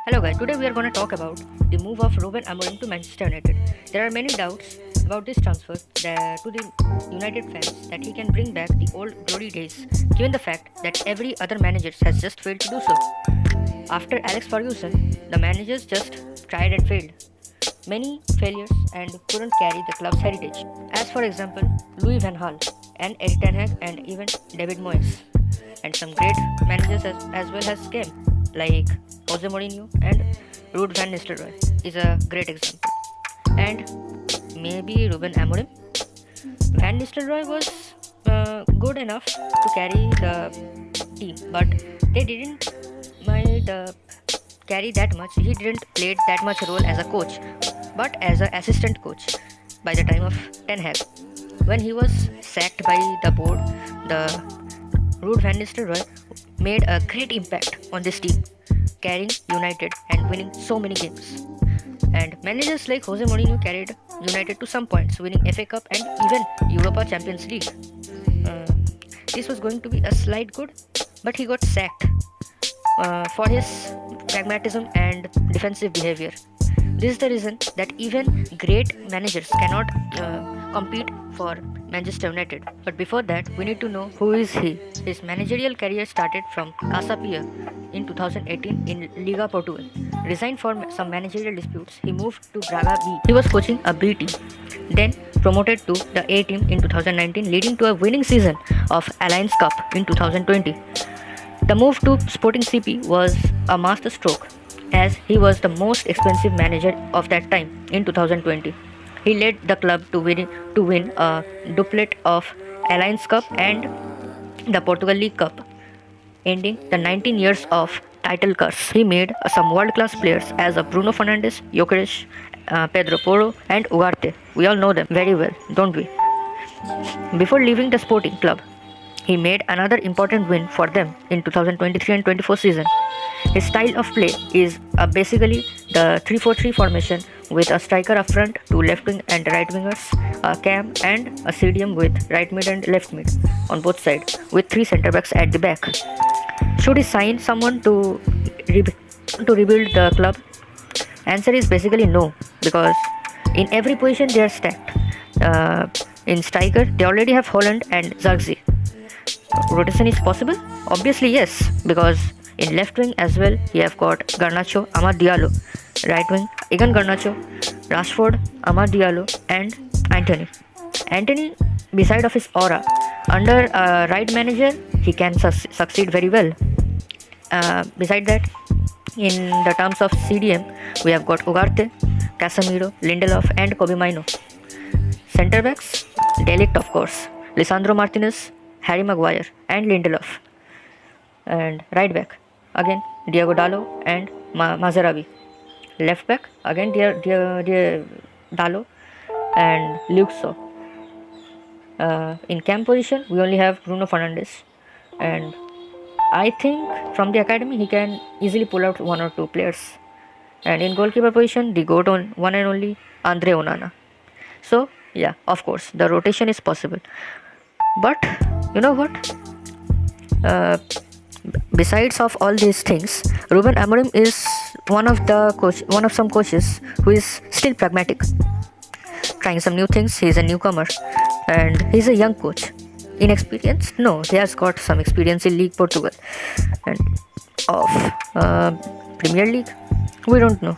Hello guys, today we are going to talk about the move of Ruben Amorim to Manchester United. There are many doubts about this transfer to the United fans that he can bring back the old glory days, given the fact that every other manager has just failed to do so. After Alex Ferguson, the managers just tried and failed. Many failures and couldn't carry the club's heritage, as for example Louis van Gaal and Erik ten Hag and even David Moyes. And some great managers as well as came, like Jose Mourinho and Ruud van Nistelrooy is a great example. And maybe Ruben Amorim. Van Nistelrooy was good enough to carry the team, but they didn't might carry that much. He didn't play that much role as a coach, but as an assistant coach by the time of Ten Hag. When he was sacked by the board, the Ruud van Nistelrooy made a great impact on this team, carrying United and winning so many games. And managers like Jose Mourinho carried United to some points, winning FA Cup and even Europa Champions League. This was going to be a slight good, but he got sacked for his pragmatism and defensive behavior. This is the reason that even great managers cannot compete for Manchester United. But before that, we need to know who is he. His managerial career started from Casa Pia in 2018 in Liga Portugal. Resigned for some managerial disputes, he moved to Braga B. He was coaching a B team, then promoted to the A team in 2019, leading to a winning season of Alliance Cup in 2020. The move to Sporting CP was a masterstroke, as he was the most expensive manager of that time in 2020. He led the club to win a doublet of Alliance Cup and the Portugal League Cup, ending the 19 years of title curse. He made some world-class players as Bruno Fernandes, Gyökeres, Pedro Porro and Ugarte. We all know them very well, don't we? Before leaving the Sporting club, he made another important win for them in 2023 and 24 season. His style of play is basically the 3-4-3 formation with a striker up front, two left wing and right wingers, a cam and a CDM with right mid and left mid on both sides, with three centre backs at the back. Should he sign someone to rebuild the club? Answer is basically no, because in every position they are stacked. In striker, they already have Holland and Zirkzee. Rotation is possible? Obviously yes, because in left wing as well, we have got Garnacho, Amad Diallo. Right wing, again Garnacho, Rashford, Amad Diallo and Antony. Antony, beside of his aura, under a right manager, he can succeed very well. Beside that, in the terms of CDM, we have got Ugarte, Casemiro, Lindelof and Kobe Maino. Centre backs, De Ligt of course, Lisandro Martinez, Harry Maguire and Lindelof. And right back, again Diego Dallo and Mazarabi. Left back, again Dallo and Luke Shaw. In cam position, we only have Bruno Fernandes, and I think from the academy he can easily pull out one or two players. And in goalkeeper position, the GOAT one and only Andre Onana. So yeah, of course the rotation is possible, but you know what? Besides of all these things, Ruben Amorim is one of some coaches who is still pragmatic, trying some new things. He is a newcomer, and he's a young coach. Inexperienced? No, he has got some experience in League Portugal, and of Premier League, we don't know.